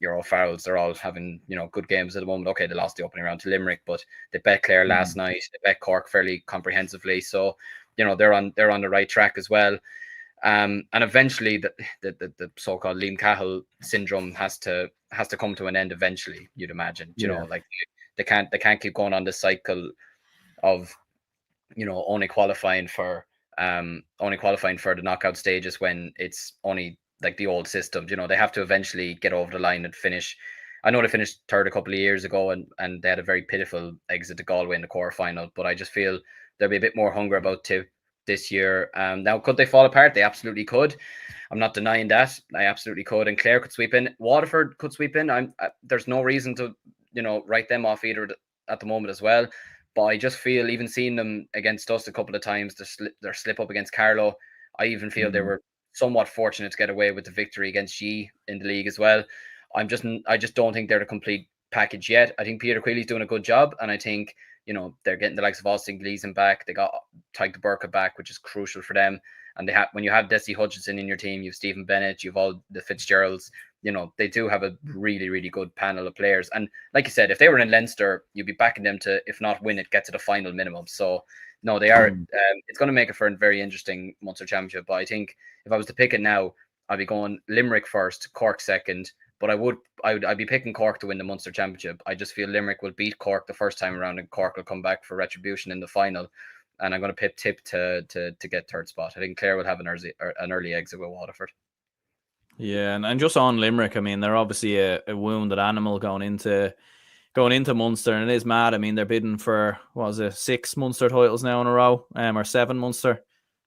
O'Farrell's, they're all having, you know, good games at the moment. Okay, they lost the opening round to Limerick, but they bet Clare last night. They bet Cork fairly comprehensively. So, you know, they're on the right track as well. And eventually the so-called Liam Cahill syndrome has to come to an end eventually, you'd imagine. You know, like they can't keep going on this cycle of, you know, only qualifying for the knockout stages when it's only like the old system. You know, they have to eventually get over the line and finish. I know they finished third a couple of years ago and they had a very pitiful exit to Galway in the quarterfinal, but I just feel there'll be a bit more hunger about Tip this year. Now, could they fall apart? They absolutely could. I'm not denying that. I absolutely could. And Clare could sweep in. Waterford could sweep in. There's no reason to, you know, write them off either at the moment as well. But I just feel, even seeing them against us a couple of times, their slip up against Carlow, I even feel they were somewhat fortunate to get away with the victory against G in the league as well. I just don't think they're the complete package yet. I think Peter Queeley's doing a good job, and I think, you know, they're getting the likes of Austin Gleason back. They got Tyke Burka back, which is crucial for them. And when you have Desi Hutchinson in your team, you've Stephen Bennett, you've all the Fitzgeralds. You know, they do have a really, really good panel of players. And like you said, if they were in Leinster, you'd be backing them to, if not win it, get to the final minimum. So no, they are. It's going to make it for a very interesting Munster Championship. But I think if I was to pick it now, I'd be going Limerick first, Cork second. But I'd be picking Cork to win the Munster Championship. I just feel Limerick will beat Cork the first time around, and Cork will come back for retribution in the final. And I'm going to pick Tip to get third spot. I think Clare will have an early exit with Waterford. Yeah, and just on Limerick, I mean, they're obviously a wounded animal going into Munster, and it is mad. I mean, they're bidding for, what was it, 6 Munster titles now in a row, or 7 Munster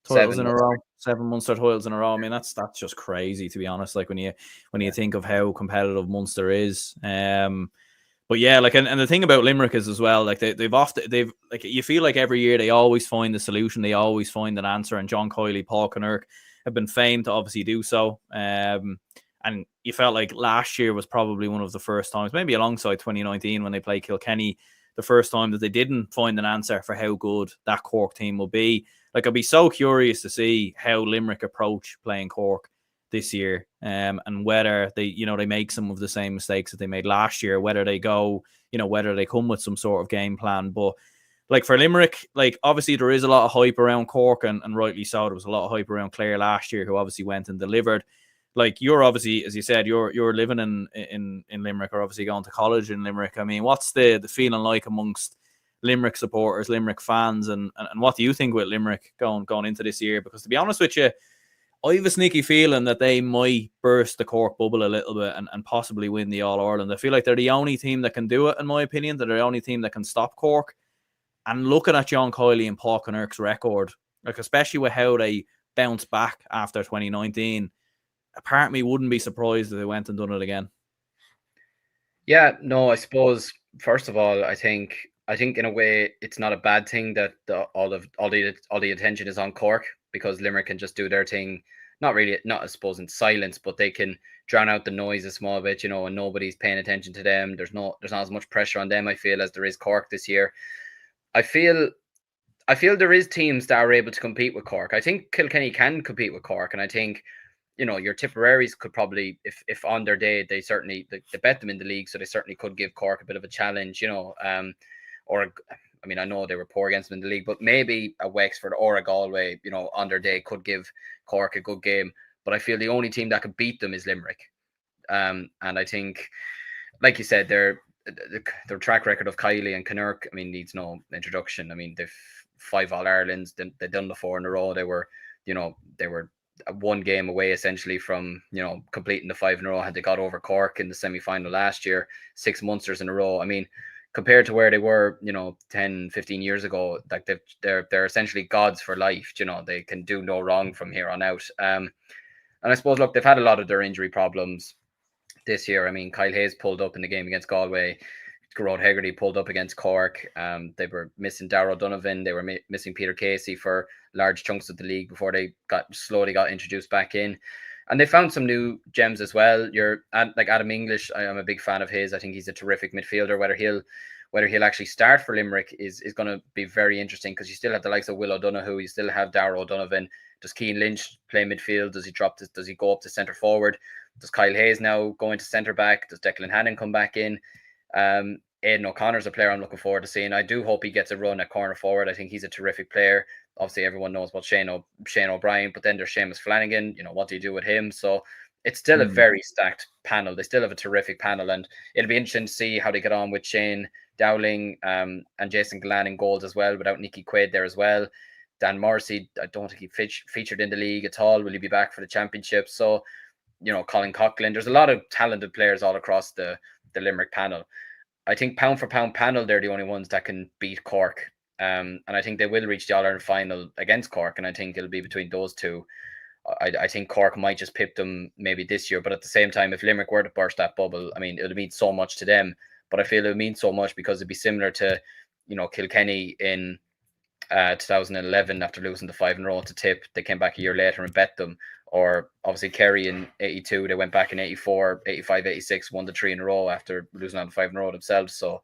titles in a row. 7 Munster titles in a row. I mean, that's just crazy, to be honest. Like when you think of how competitive Munster is. But yeah, like, and the thing about Limerick is as well, like they've like, you feel like every year they always find the solution, they always find an answer. And John Kiley, Paul Kinnerk have been famed to obviously do so. And you felt like last year was probably one of the first times, maybe alongside 2019 when they played Kilkenny, the first time that they didn't find an answer for how good that Cork team will be. Like, I'd be so curious to see how Limerick approach playing Cork this year, and whether they make some of the same mistakes that they made last year, whether they come with some sort of game plan. But like for Limerick, like obviously there is a lot of hype around Cork, and rightly so. There was a lot of hype around Clare last year, who obviously went and delivered. Like you're obviously, as you said, you're living in Limerick, or obviously going to college in Limerick. I mean, what's the feeling like amongst Limerick supporters, Limerick fans, and what do you think with Limerick going into this year? Because to be honest with you, I have a sneaky feeling that they might burst the Cork bubble a little bit and possibly win the All-Ireland. I feel like they're the only team that can do it, in my opinion. They're the only team that can stop Cork. And looking at John Kiley and Paul Kinnerk's record, like especially with how they bounced back after 2019, a part of me wouldn't be surprised if they went and done it again. Yeah, no, I suppose first of all, I think in a way it's not a bad thing that all the attention is on Cork, because Limerick can just do their thing. Not I suppose in silence, but they can drown out the noise a small bit, and nobody's paying attention to them. There's not as much pressure on them, I feel, as there is Cork this year. I feel there is teams that are able to compete with Cork. I think Kilkenny can compete with Cork, and I think your Tipperaries could probably, if on their day, they certainly they bet them in the league, so they certainly could give Cork a bit of a challenge, I know they were poor against them in the league, but maybe a Wexford or a Galway, on their day could give Cork a good game. But I feel the only team that could beat them is Limerick. And I think, like you said, their track record of Kiley and Kinnerk, needs no introduction. They've 5 All-Irelands, they've done the 4 in a row. They were one game away essentially from completing the 5 in a row had they got over Cork in the semi-final last year. 6 Munsters in a row. Compared to where they were 10 15 years ago, like they're essentially gods for life. They can do no wrong from here on out. And I suppose, look, they've had a lot of their injury problems this year. Kyle Hayes pulled up in the game against Galway. Gerard Hegarty pulled up against Cork. They were missing Darragh O'Donovan. They were missing Peter Casey for large chunks of the league before they slowly got introduced back in. And they found some new gems as well. Like Adam English, I'm a big fan of his. I think he's a terrific midfielder. Whether he'll actually start for Limerick is going to be very interesting, because you still have the likes of Will O'Donoghue, you still have Darragh O'Donovan. Does Cian Lynch play midfield? Does he go up to centre forward? Does Kyle Hayes now go into centre back? Does Declan Hannon come back in? Aidan O'Connor's a player I'm looking forward to seeing. I do hope he gets a run at corner forward. I think he's a terrific player. Obviously, everyone knows about Shane O'Brien, but then there's Seamus Flanagan. What do you do with him? So it's still a very stacked panel. They still have a terrific panel, and it'll be interesting to see how they get on with Shane Dowling and Jason Gillan in goals as well, without Nicky Quaid there as well. Dan Morrissey, I don't think he featured in the league at all. Will he be back for the championship? So, Colin Coughlin. There's a lot of talented players all across the Limerick panel. I think pound for pound panel, they're the only ones that can beat Cork. And I think they will reach the All-Ireland final against Cork, and I think it'll be between those two. I think Cork might just pip them maybe this year, but at the same time, if Limerick were to burst that bubble, it would mean so much to them. But I feel it would mean so much because it'd be similar to, Kilkenny in 2011 after losing the 5 in a row to Tip. They came back a year later and bet them. Or obviously Kerry in 82, they went back in 84, 85, 86, won the 3 in a row after losing on the 5 in a row themselves. So,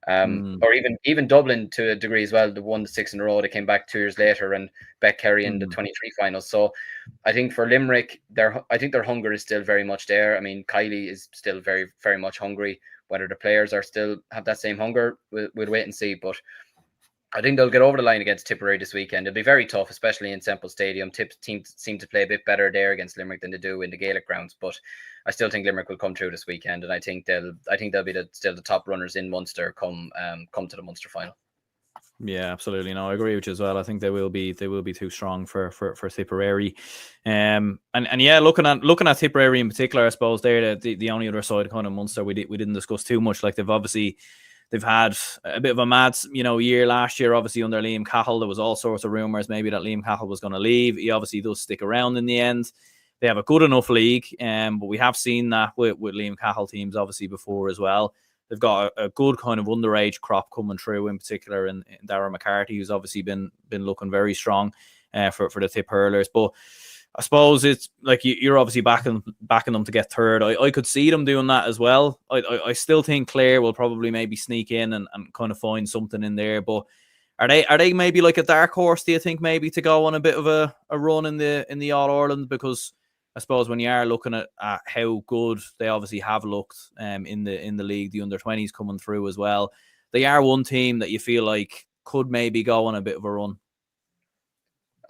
or even Dublin to a degree as well. They won the 6 in a row. They came back 2 years later and bet Kerry in the 23 finals. So I think for Limerick, I think their hunger is still very much there. Kiley is still very, very much hungry. Whether the players are still have that same hunger, we'll wait and see. But I think they'll get over the line against Tipperary this weekend. It'll be very tough, especially in Semple Stadium. Teams seem to play a bit better there against Limerick than they do in the Gaelic grounds. But I still think Limerick will come through this weekend, and I think they'll be still the top runners in Munster come to the Munster final. Yeah, absolutely. No, I agree with you as well. I think they will be too strong for Tipperary. And yeah, looking at Tipperary in particular, I suppose they're the only other side kind of Munster we didn't discuss too much. Like they've had a bit of a mad, year last year, obviously under Liam Cahill. There was all sorts of rumours maybe that Liam Cahill was going to leave. He obviously does stick around in the end. They have a good enough league, but we have seen that with Liam Cahill teams obviously before as well. They've got a good kind of underage crop coming through, in particular in Darragh McCarthy, who's obviously been looking very strong for the Tip hurlers. But I suppose it's like you're obviously backing them to get third. I could see them doing that as well. I still think Clare will probably maybe sneak in and kind of find something in there. But are they maybe like a dark horse, do you think, maybe to go on a bit of a run in the All-Ireland? Because I suppose when you are looking at how good they obviously have looked in the league, the under-20s coming through as well, they are one team that you feel like could maybe go on a bit of a run.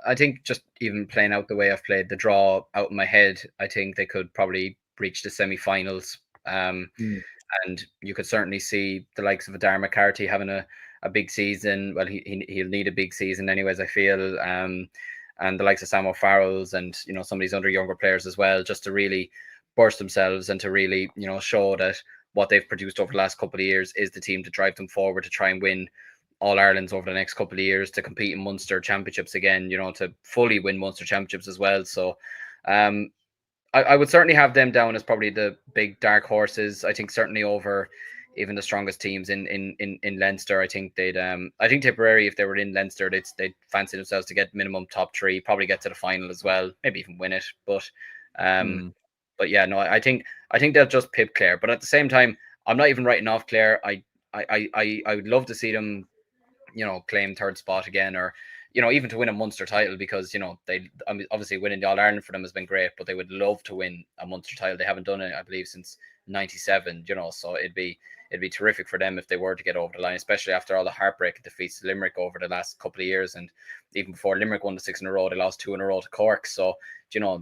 I think just even playing out the way I've played the draw out in my head, I think they could probably reach the semi-finals. And you could certainly see the likes of Adar McCarthy having a big season. Well, he'll need a big season anyways, I feel. And the likes of Sam O'Farrell's and, some of these other younger players as well, just to really burst themselves and to really, show that what they've produced over the last couple of years is the team to drive them forward to try and win All Irelands over the next couple of years, to compete in Munster Championships again, to fully win Munster Championships as well. So I would certainly have them down as probably the big dark horses. I think certainly over even the strongest teams in Leinster. I think I think Tipperary, if they were in Leinster, they'd fancy themselves to get minimum top three, probably get to the final as well, maybe even win it. But yeah, no, I think they'll just pip Clare. But at the same time, I'm not even writing off Clare. I would love to see them, claim third spot again, or even to win a Munster title, because they obviously winning the All Ireland for them has been great, but they would love to win a Munster title. They haven't done it, I believe, since '97. So it'd be terrific for them if they were to get over the line, especially after all the heartbreak defeats to Limerick over the last couple of years, and even before Limerick won the 6 in a row, they lost 2 in a row to Cork. So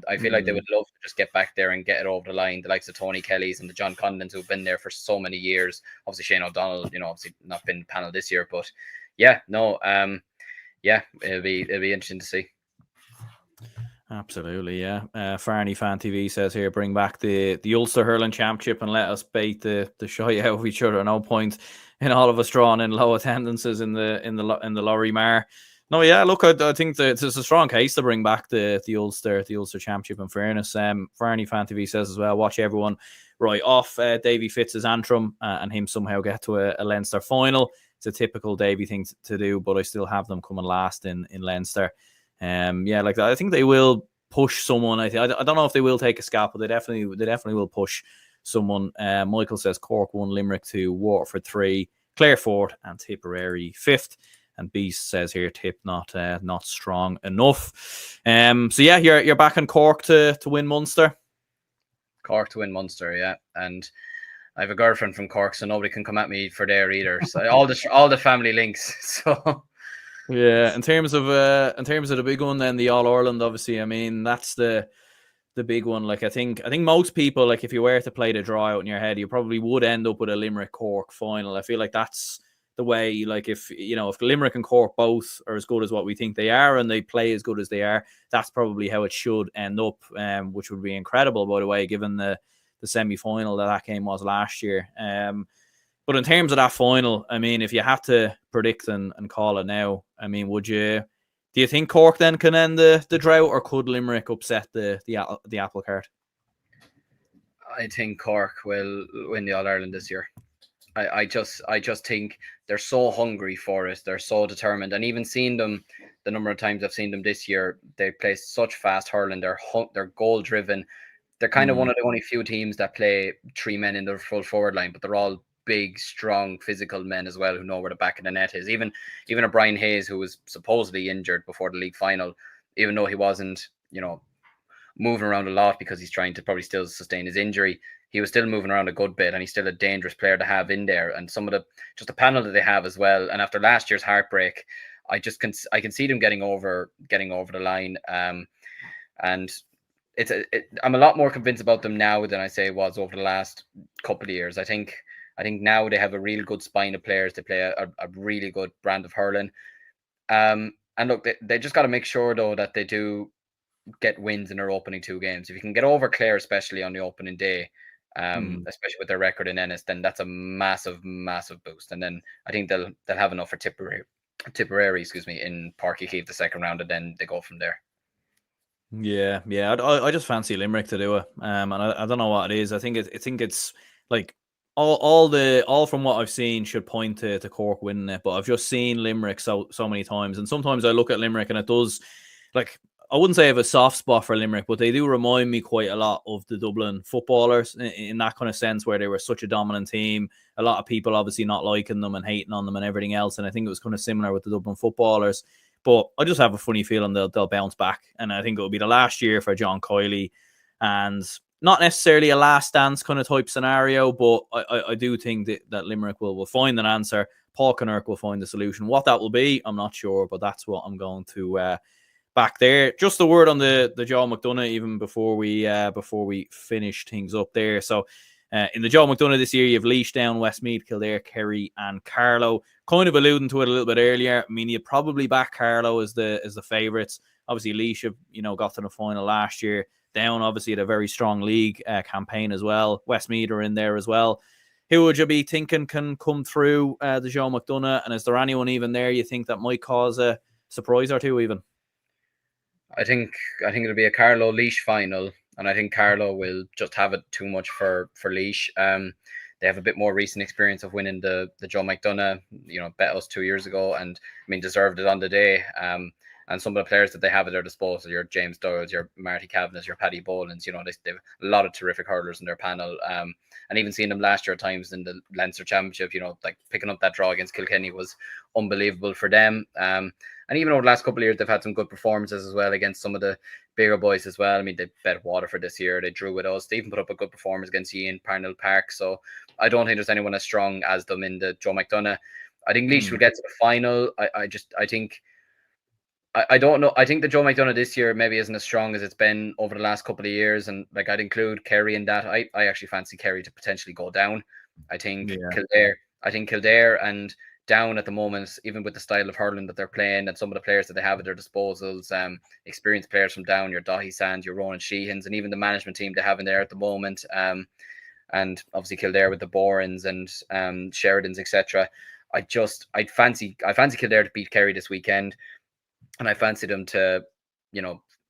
I feel like they would love to just get back there and get it over the line. The likes of Tony Kelly's and the John Condons, who've been there for so many years. Obviously Shane O'Donnell, obviously not been panel this year, but yeah, no, yeah, it'll be interesting to see. Absolutely, yeah. Farney Fan TV says here, bring back the Ulster Hurling Championship and let us bait the shy out of each other. No point in all of us drawing in low attendances in the Lorry Mar. No, yeah. Look, I think that there's a strong case to bring back the Ulster Championship. In fairness, Farney Fan TV says as well, watch everyone right off Davy Fitz's antrim and him somehow get to a Leinster final. It's a typical Davy thing to do, but I still have them coming last in Leinster. Yeah, like I think they will push someone. I don't know if they will take a scalp, but they definitely will push someone. Michael says Cork 1, Limerick 2, Waterford 3, Clare 4th, and Tipperary 5th. And Beast says here, Tip not strong enough. So yeah, you're back in Cork to win Munster. Cork to win Munster, yeah. And I have a girlfriend from Cork, so nobody can come at me for there either. So all the family links. So yeah, in terms of the big one, then the All Ireland, obviously, I mean, that's the big one. Like I think most people, like if you were to play the draw out in your head, you probably would end up with a Limerick Cork final. I feel like that's the way. Like if Limerick and Cork both are as good as what we think they are, and they play as good as they are, that's probably how it should end up. Which would be incredible, by the way, given the semi-final that game was last year. But in terms of that final, I mean, if you had to predict and call it now, I mean, do you think Cork then can end the drought, or could Limerick upset the apple cart? I think Cork will win the All Ireland this year. I just think they're so hungry for it. They're so determined, and even seeing them, the number of times I've seen them this year, they play such fast hurling. They're goal driven. They're kind of one of the only few teams that play 3 men in their full forward line, but they're all big, strong, physical men as well who know where the back of the net is. Even a Brian Hayes, who was supposedly injured before the league final, even though he wasn't, moving around a lot because he's trying to probably still sustain his injury, he was still moving around a good bit, and he's still a dangerous player to have in there. And some of the panel that they have as well. And after last year's heartbreak, I can see them getting over the line. And I'm a lot more convinced about them now than I say was over the last couple of years. I think now they have a real good spine of players to play a really good brand of hurling. And look, they just got to make sure though that they do get wins in their opening 2 games. If you can get over Clare, especially on the opening day, especially with their record in Ennis, then that's a massive boost. And then I think they'll have enough for Tipperary, in Páirc Uí Chaoimh the second round, and then they go from there. Yeah. I just fancy Limerick to do it. And I don't know what it is. I think it's like all from what I've seen should point to Cork winning it. But I've just seen Limerick so many times, and sometimes I look at Limerick and it does, like, I wouldn't say I have a soft spot for Limerick, but they do remind me quite a lot of the Dublin footballers in that kind of sense, where they were such a dominant team. A lot of people obviously not liking them and hating on them and everything else. And I think it was kind of similar with the Dublin footballers. But I just have a funny feeling they'll bounce back. And I think it'll be the last year for John Kiley and not necessarily a last dance kind of type scenario, but I do think that Limerick will find an answer. Paul Kinnerk will find the solution. What that will be, I'm not sure, but that's what I'm going to back there. Just a word on the Joe McDonagh, even before we finish things up there. So in the Joe McDonagh this year, you have Laois, Down, Westmeath, Kildare, Kerry, and Carlow. Kind of alluding to it a little bit earlier. I mean, you probably back Carlow as the favourites. Obviously, Laois have, got to the final last year. Down, obviously, had a very strong league campaign as well. Westmeath are in there as well. Who would you be thinking can come through the Joe McDonagh? And is there anyone even there you think that might cause a surprise or two even? I think it'll be a Carlow Laois final, and I think Carlow will just have it too much for Laois. They have a bit more recent experience of winning the Joe McDonagh. Bet us 2 years ago, and I mean deserved it on the day. And some of the players that they have at their disposal, your James Doyles, your Marty Kavanaghs, your Paddy Bolins, they have a lot of terrific hurlers in their panel. And even seeing them last year at times in the Leinster Championship, like picking up that draw against Kilkenny was unbelievable for them. And even over the last couple of years, they've had some good performances as well against some of the bigger boys as well. I mean, they bet Waterford this year. They drew with us. They even put up a good performance against Ian Parnell Park. So I don't think there's anyone as strong as them in the Joe McDonagh. I think Laois will get to the final. I don't know. I think the Joe McDonagh this year maybe isn't as strong as it's been over the last couple of years. And like I'd include Kerry in that. I actually fancy Kerry to potentially go down. I think Kildare and Down at the moment, even with the style of hurling that they're playing and some of the players that they have at their disposals, experienced players from Down, your Dahi Sands, your Ronan Sheehans, and even the management team they have in there at the moment. And obviously Kildare with the Borins and Sheridans, etc. I fancy Kildare to beat Kerry this weekend. And I fancy them to,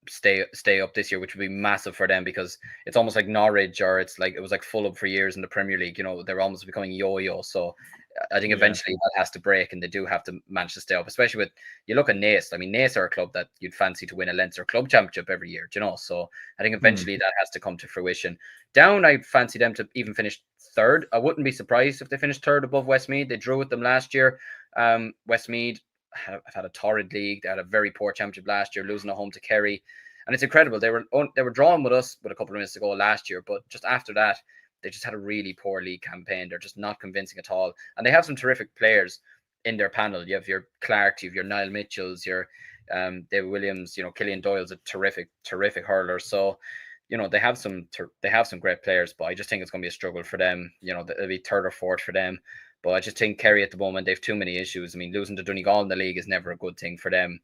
stay up this year, which would be massive for them because it's almost like Norwich, or it was like Fulham for years in the Premier League. They're almost becoming yo-yo. So I think eventually that has to break, and they do have to manage to stay up. Especially with, you look at Naas. I mean, Naas are a club that you'd fancy to win a Leinster Club Championship every year. So I think eventually that has to come to fruition. Down, I fancy them to even finish third. I wouldn't be surprised if they finished third above Westmeath. They drew with them last year. Westmeath have had a torrid league. They had a very poor championship last year, losing at home to Kerry, and it's incredible. They were drawn with us with a couple of minutes to go last year, but just after that, they just had a really poor league campaign. They're just not convincing at all, and they have some terrific players in their panel. You have your Clark, you have your Niall Mitchells, your David Williams, Killian Doyle's a terrific hurler. So they have some great players, but I just think it's going to be a struggle for them. It'll be third or fourth for them. But I just think Kerry at the moment, they have too many issues. I mean, losing to Donegal in the league is never a good thing for them,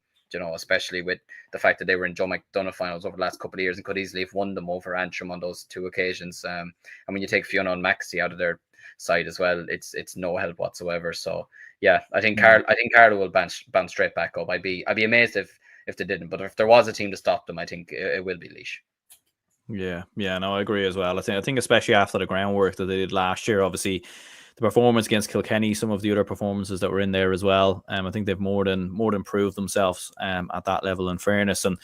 especially with the fact that they were in Joe McDonagh finals over the last couple of years and could easily have won them over Antrim on those two occasions. And when you take Fiona and Maxey out of their side as well, it's no help whatsoever. So yeah, I think Carlow will bounce straight back up. I'd be amazed if they didn't. But if there was a team to stop them, I think it will be Laois. Yeah, no, I agree as well. I think especially after the groundwork that they did last year, obviously the performance against Kilkenny, some of the other performances that were in there as well. I think they've more than proved themselves at that level, in fairness. And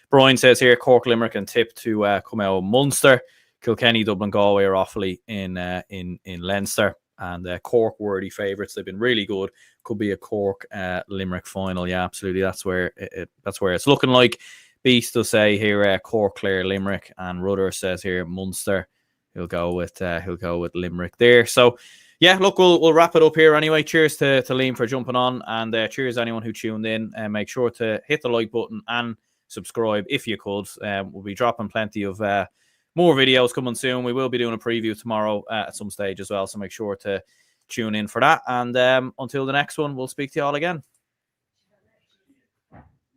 Brian says here, Cork, Limerick and Tip to come out of Munster. Kilkenny, Dublin, Galway are Offaly in Leinster. And Cork worthy favourites. They've been really good. Could be a Cork Limerick final. Yeah, absolutely. That's where it's looking like. Beast will say here Cork, Clare, Limerick, and Rudder says here Munster. He'll go with Limerick there. So yeah, look, we'll wrap it up here anyway. Cheers to Liam for jumping on, and cheers to anyone who tuned in. And make sure to hit the like button and subscribe if you could. We'll be dropping plenty of more videos coming soon. We will be doing a preview tomorrow at some stage as well, so make sure to tune in for that. And until the next one, we'll speak to you all again.